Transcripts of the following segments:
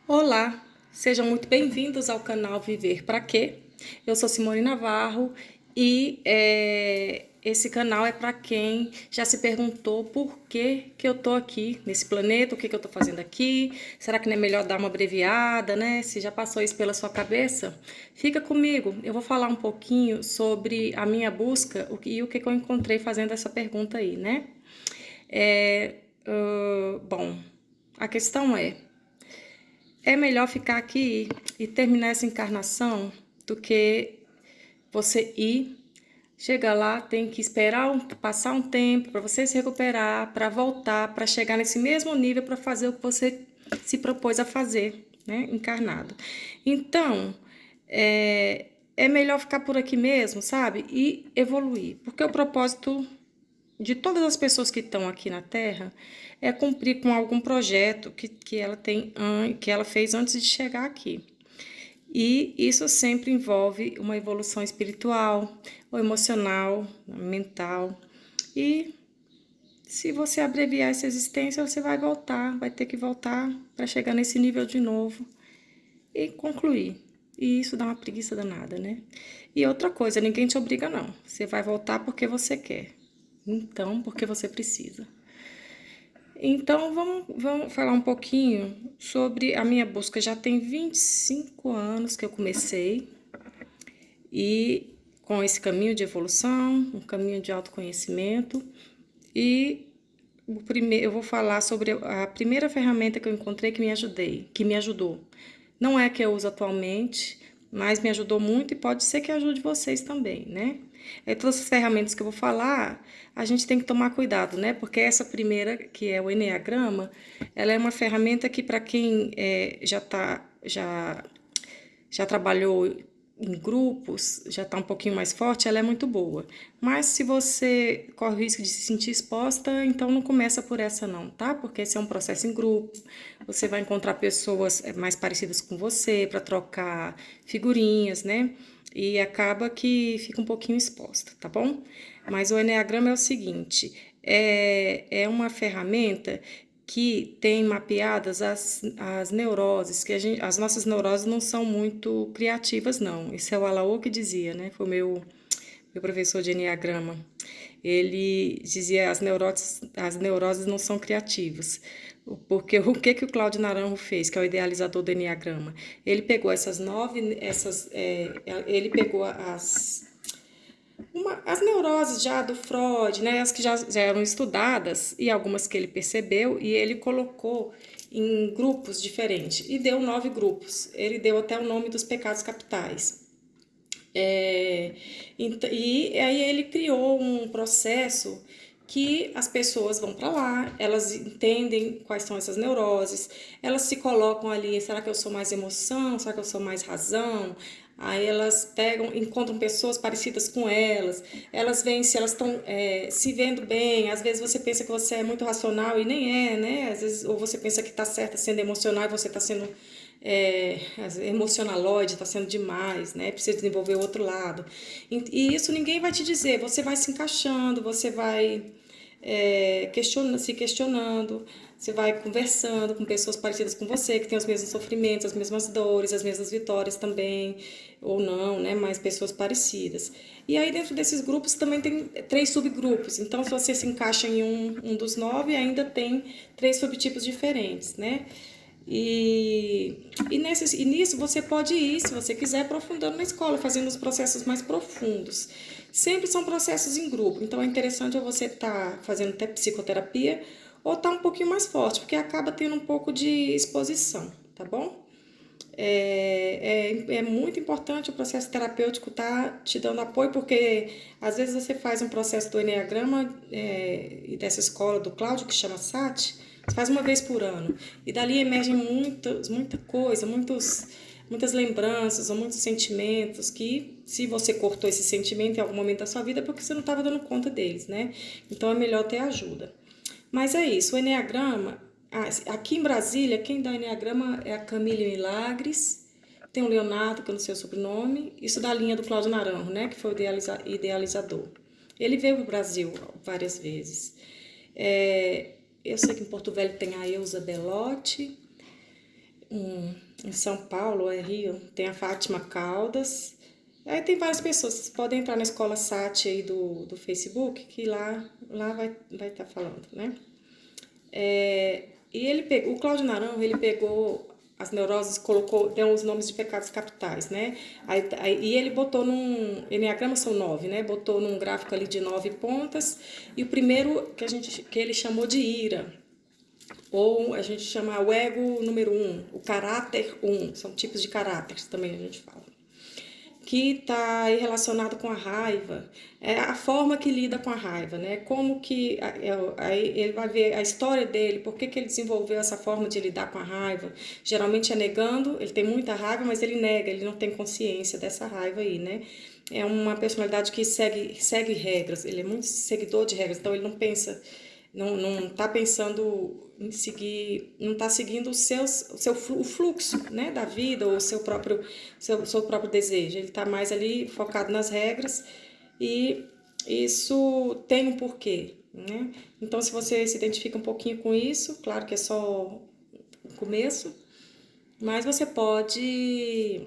Olá, sejam muito bem-vindos ao canal Viver Pra Quê? Eu sou Simone Navarro e esse canal é para quem já se perguntou por que eu tô aqui nesse planeta, o que eu tô fazendo aqui, será que não é melhor dar uma abreviada, né? Se já passou isso pela sua cabeça, fica comigo, eu vou falar um pouquinho sobre a minha busca e o que eu encontrei fazendo essa pergunta aí, né? Bom, a questão é melhor ficar aqui e terminar essa encarnação do que você ir, chegar lá, tem que esperar passar um tempo para você se recuperar, para voltar, para chegar nesse mesmo nível para fazer o que você se propôs a fazer, né, encarnado. Então, é melhor ficar por aqui mesmo, sabe? E evoluir, porque o propósito de todas as pessoas que estão aqui na Terra é cumprir com algum projeto que ela fez antes de chegar aqui. E isso sempre envolve uma evolução espiritual, ou emocional, mental. E se você abreviar essa existência, você vai ter que voltar para chegar nesse nível de novo e concluir. E isso dá uma preguiça danada, né? E outra coisa, ninguém te obriga não. Você vai voltar porque você quer. Então, porque você precisa. Então, vamos falar um pouquinho sobre a minha busca. Já tem 25 anos que eu comecei e com esse caminho de evolução, um caminho de autoconhecimento. E eu vou falar sobre a primeira ferramenta que eu encontrei que me ajudou. Não é a que eu uso atualmente, mas me ajudou muito e pode ser que ajude vocês também, né? Todas as ferramentas que eu vou falar, a gente tem que tomar cuidado, né? Porque essa primeira, que é o Eneagrama, ela é uma ferramenta que para quem já trabalhou em grupos, já está um pouquinho mais forte, ela é muito boa. Mas se você corre o risco de se sentir exposta, então não começa por essa não, tá? Porque esse é um processo em grupo, você vai encontrar pessoas mais parecidas com você para trocar figurinhas, né? E acaba que fica um pouquinho exposta, tá bom? Mas o Eneagrama é o seguinte, é uma ferramenta que tem mapeadas as neuroses, as nossas neuroses não são muito criativas, não. Isso é o Alaô que dizia, né? Foi meu professor de Enneagrama. Ele dizia as neuroses não são criativas. Porque o que o Cláudio Naranjo fez, que é o idealizador do Enneagrama? Ele pegou ele pegou as neuroses já do Freud, né, as que já eram estudadas e algumas que ele percebeu, e ele colocou em grupos diferentes e deu 9 grupos. Ele deu até o nome dos pecados capitais. E aí ele criou um processo que as pessoas vão para lá, elas entendem quais são essas neuroses, elas se colocam ali, será que eu sou mais emoção, será que eu sou mais razão? Aí elas encontram pessoas parecidas com elas veem se elas estão se vendo bem, às vezes você pensa que você é muito racional e nem é, né? Às vezes, ou você pensa que está certa sendo emocional e você está sendo emocionaloide, está sendo demais, né? Precisa desenvolver o outro lado. E isso ninguém vai te dizer, você vai se encaixando, você vai se questionando, você vai conversando com pessoas parecidas com você, que têm os mesmos sofrimentos, as mesmas dores, as mesmas vitórias também, ou não, né? Mas pessoas parecidas. E aí dentro desses grupos também tem 3 subgrupos. Então, se você se encaixa em um dos 9, ainda tem 3 subtipos diferentes, né? E nisso você pode ir, se você quiser, aprofundando na escola, fazendo os processos mais profundos. Sempre são processos em grupo, então é interessante você estar fazendo até psicoterapia ou estar um pouquinho mais forte, porque acaba tendo um pouco de exposição, tá bom? É muito importante o processo terapêutico estar te dando apoio, porque às vezes você faz um processo do Enneagrama e dessa escola do Cláudio, que chama SAT, você faz uma vez por ano. E dali emergem muita coisa, muitas lembranças ou muitos sentimentos que, se você cortou esse sentimento em algum momento da sua vida, é porque você não estava dando conta deles, né? Então é melhor ter ajuda. Mas é isso, o Enneagrama, aqui em Brasília, quem dá Enneagrama é a Camille Milagres, tem o Leonardo, que eu não sei o sobrenome, isso da linha do Cláudio Naranjo, né, que foi o idealizador. Ele veio para o Brasil várias vezes. Eu sei que em Porto Velho tem a Elza Belotti, em São Paulo, é Rio, tem a Fátima Caldas. Aí tem várias pessoas, vocês podem entrar na Escola Sati aí do Facebook, que lá vai estar falando, né? E ele pegou, o Cláudio Naranjo, ele pegou as neuroses, colocou, deu os nomes de pecados capitais, né? E ele botou num, enneagrama são 9, né? Botou num gráfico ali de 9 pontas, e o primeiro que ele chamou de ira, ou a gente chama o ego número 1, o caráter 1, são tipos de caráteres também a gente fala, que está relacionado com a raiva, é a forma que lida com a raiva, né? Como que aí ele vai ver a história dele, por que ele desenvolveu essa forma de lidar com a raiva. Geralmente é negando, ele tem muita raiva, mas ele nega, ele não tem consciência dessa raiva aí, né? É uma personalidade que segue regras, ele é muito seguidor de regras, então ele não pensa, não está pensando em seguir, não está seguindo o fluxo, né, da vida, ou o seu próprio desejo. Ele está mais ali focado nas regras, e isso tem um porquê, né? Então, se você se identifica um pouquinho com isso, claro que é só o começo, mas você pode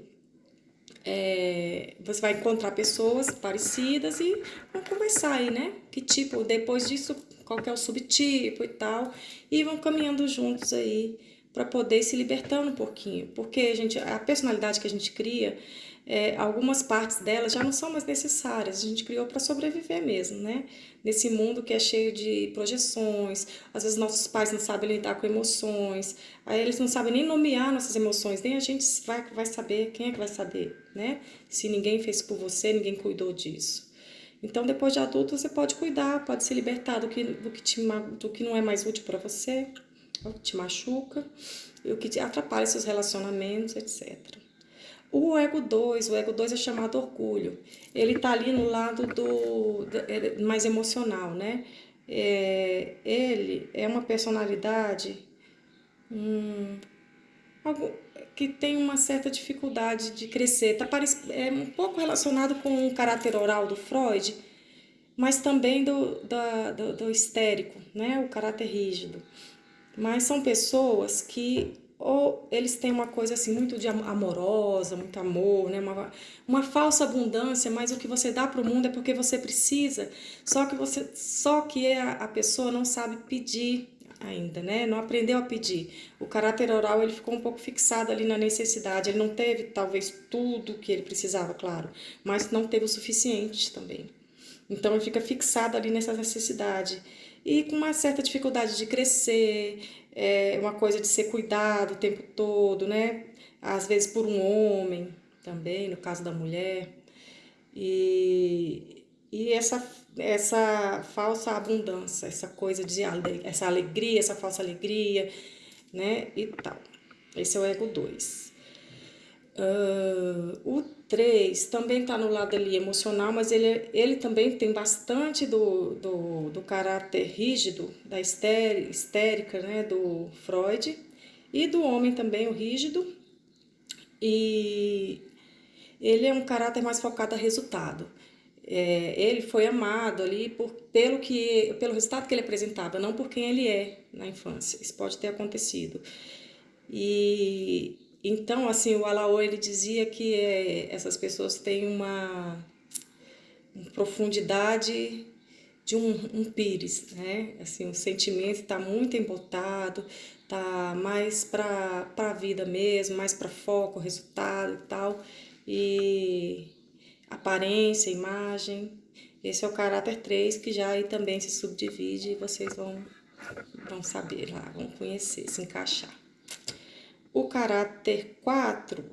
você vai encontrar pessoas parecidas e vão conversar aí, né? Que tipo, depois disso, qual que é o subtipo e tal, e vão caminhando juntos aí para poder ir se libertando um pouquinho, porque a personalidade que a gente cria, algumas partes dela já não são mais necessárias, a gente criou para sobreviver mesmo, né? Nesse mundo que é cheio de projeções, às vezes nossos pais não sabem lidar com emoções, aí eles não sabem nem nomear nossas emoções, nem a gente vai saber, quem é que vai saber, né? Se ninguém fez por você, ninguém cuidou disso. Então, depois de adulto, você pode cuidar, pode se libertar do que não é mais útil para você, o que te machuca, e o que te atrapalha seus relacionamentos, etc. O ego 2 é chamado orgulho. Ele está ali no lado mais emocional, né? Ele é uma personalidade algo que tem uma certa dificuldade de crescer. É um pouco relacionado com o caráter oral do Freud, mas também do histérico, né? O caráter rígido. Mas são pessoas que ou eles têm uma coisa assim muito amorosa, muito amor, né? Uma falsa abundância, mas o que você dá para o mundo é porque você precisa. Só que a pessoa não sabe pedir ainda, né? Não aprendeu a pedir. O caráter oral ele ficou um pouco fixado ali na necessidade. Ele não teve talvez tudo que ele precisava, claro, mas não teve o suficiente também. Então ele fica fixado ali nessa necessidade e com uma certa dificuldade de crescer, uma coisa de ser cuidado o tempo todo, né? Às vezes por um homem também, no caso da mulher. E essa falsa abundância, essa coisa de essa alegria, essa falsa alegria, né? E tal. Esse é o ego 2. O 3 também está no lado ali emocional, mas ele também tem bastante do caráter rígido, da histérica, né, do Freud, e do homem também, o rígido, e ele é um caráter mais focado a resultado. Ele foi amado ali pelo resultado que ele apresentava, não por quem ele é na infância. Isso pode ter acontecido. E então, assim, o Alaô ele dizia que essas pessoas têm uma profundidade de um pires, né? Assim, o sentimento está muito embotado, tá mais para a vida mesmo, mais para foco, resultado e tal, e aparência, imagem. Esse é o caráter 3 que já aí também se subdivide e vocês vão saber lá, vão conhecer, se encaixar. O caráter 4,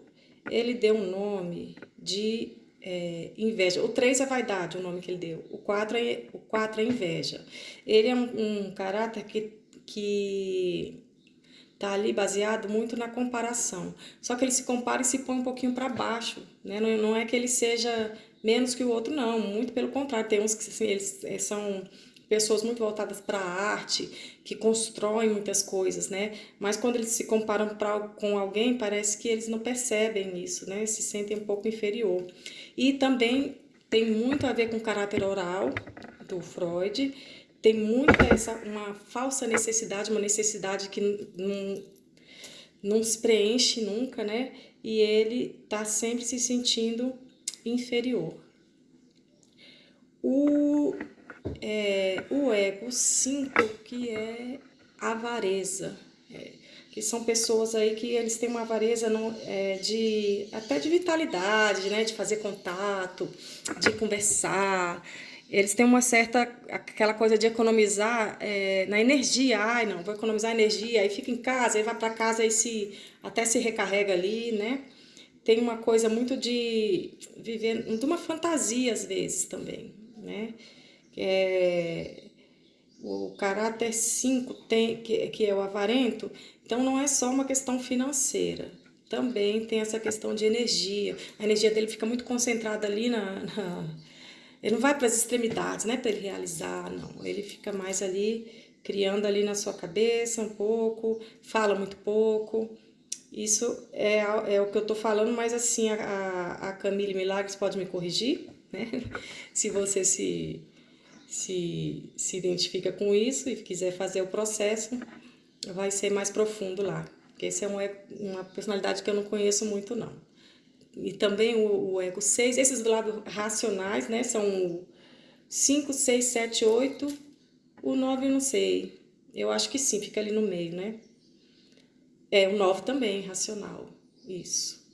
ele deu um nome de inveja. O 3 é vaidade, o nome que ele deu. O 4 é inveja. Ele é um caráter que tá ali baseado muito na comparação. Só que ele se compara e se põe um pouquinho para baixo, né? Não é que ele seja menos que o outro, não. Muito pelo contrário. Tem uns que assim, eles são pessoas muito voltadas para a arte, que constroem muitas coisas, né? Mas quando eles se comparam com alguém, parece que eles não percebem isso, né? Se sentem um pouco inferior. E também tem muito a ver com o caráter oral do Freud. Tem muita uma falsa necessidade, uma necessidade que não se preenche nunca, né? E ele tá sempre se sentindo inferior. O ego 5, que é avareza, que são pessoas aí que eles têm uma avareza até de vitalidade, né, de fazer contato, de conversar. Eles têm uma certa, aquela coisa de economizar na energia. Ai, não, vou economizar energia, aí fica em casa, aí vai para casa, aí até se recarrega ali, né? Tem uma coisa muito de viver, de uma fantasia às vezes também, né? É, o caráter 5 que é o avarento, então não é só uma questão financeira, também tem essa questão de energia. A energia dele fica muito concentrada ali ele não vai para as extremidades, né, para ele realizar, não. Ele fica mais ali, criando ali na sua cabeça um pouco, fala muito pouco. Isso é o que eu tô falando, mas assim, a Camille Milagres pode me corrigir, né? Se você se identifica com isso e quiser fazer o processo, vai ser mais profundo lá. Porque esse é uma personalidade que eu não conheço muito, não. E também o ego 6, esses do lado racionais, né? São o 5, 6, 7, 8, o 9 eu não sei. Eu acho que sim, fica ali no meio, né? O 9 também, racional. Isso.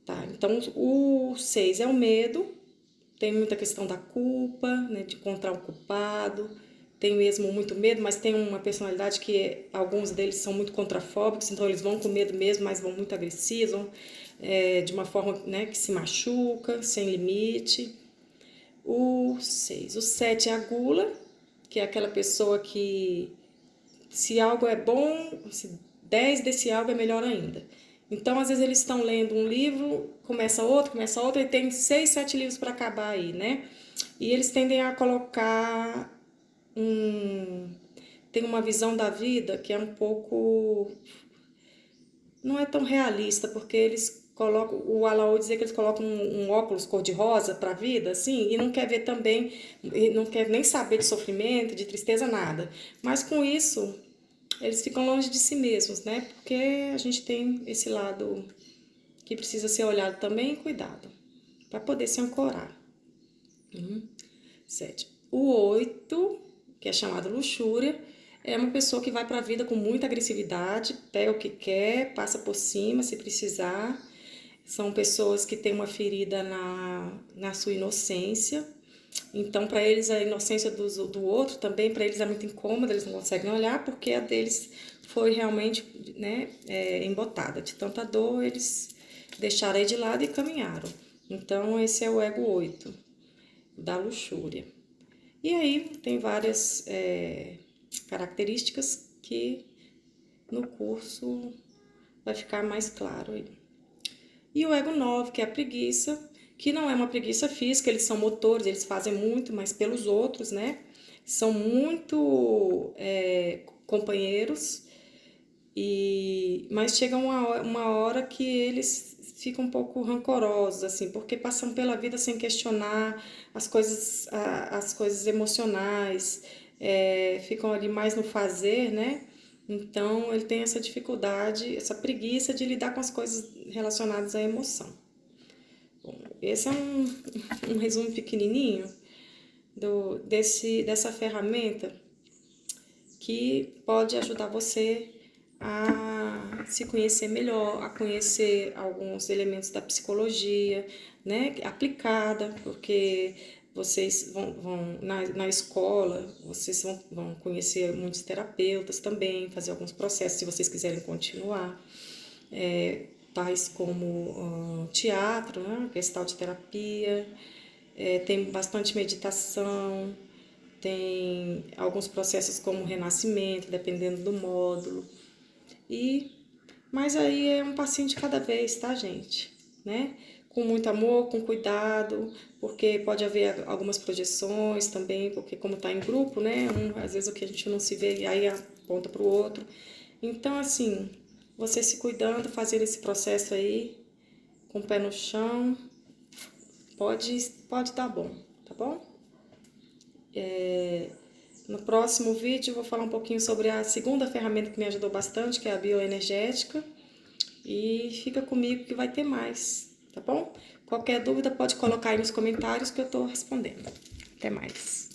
Tá, então o 6 é o medo, tem muita questão da culpa, né, de encontrar o culpado, tem mesmo muito medo, mas tem uma personalidade que alguns deles são muito contrafóbicos, então eles vão com medo mesmo, mas vão muito agressivos, de uma forma, né, que se machuca, sem limite. O 6. O 7 é a gula, que é aquela pessoa que se algo é bom, se 10 desse algo é melhor ainda. Então, às vezes eles estão lendo um livro, começa outro, e tem 6, 7 livros para acabar aí, né? E eles tendem a colocar tem uma visão da vida que é um pouco, não é tão realista, porque eles colocam, o Alaô dizia que eles colocam um óculos cor-de-rosa para a vida, assim, e não quer ver também, e não quer nem saber de sofrimento, de tristeza, nada. Mas com isso, eles ficam longe de si mesmos, né? Porque a gente tem esse lado que precisa ser olhado também e cuidado, para poder se ancorar. 7. O 8, que é chamado luxúria, é uma pessoa que vai para a vida com muita agressividade, pega o que quer, passa por cima se precisar. São pessoas que têm uma ferida na sua inocência. Então, para eles, a inocência do outro também, para eles é muito incômoda, eles não conseguem olhar, porque a deles foi realmente, né, embotada. De tanta dor, eles deixaram aí de lado e caminharam. Então, esse é o ego 8 da luxúria. E aí tem várias características que no curso vai ficar mais claro aí. E o ego 9, que é a preguiça, que não é uma preguiça física, eles são motores, eles fazem muito, mas pelos outros, né? São muito companheiros, mas chega uma hora que eles ficam um pouco rancorosos, assim, porque passam pela vida sem questionar as coisas emocionais, ficam ali mais no fazer, né? Então ele tem essa dificuldade, essa preguiça de lidar com as coisas relacionadas à emoção. Bom, esse é um resumo pequenininho dessa ferramenta que pode ajudar você a se conhecer melhor, a conhecer alguns elementos da psicologia, né, aplicada, porque vocês vão na escola, vocês vão conhecer muitos terapeutas também, fazer alguns processos, se vocês quiserem continuar, tais como teatro, né, gestalt terapia, tem bastante meditação, tem alguns processos como renascimento, dependendo do módulo. Mas aí é um passinho de cada vez, tá, gente? Né? Com muito amor, com cuidado, porque pode haver algumas projeções também, porque como tá em grupo, né? Às vezes o que a gente não se vê, aí aponta pro outro. Então, assim, você se cuidando, fazendo esse processo aí, com o pé no chão, pode dar bom, tá bom? No próximo vídeo eu vou falar um pouquinho sobre a segunda ferramenta que me ajudou bastante, que é a bioenergética. E fica comigo que vai ter mais, tá bom? Qualquer dúvida pode colocar aí nos comentários que eu tô respondendo. Até mais.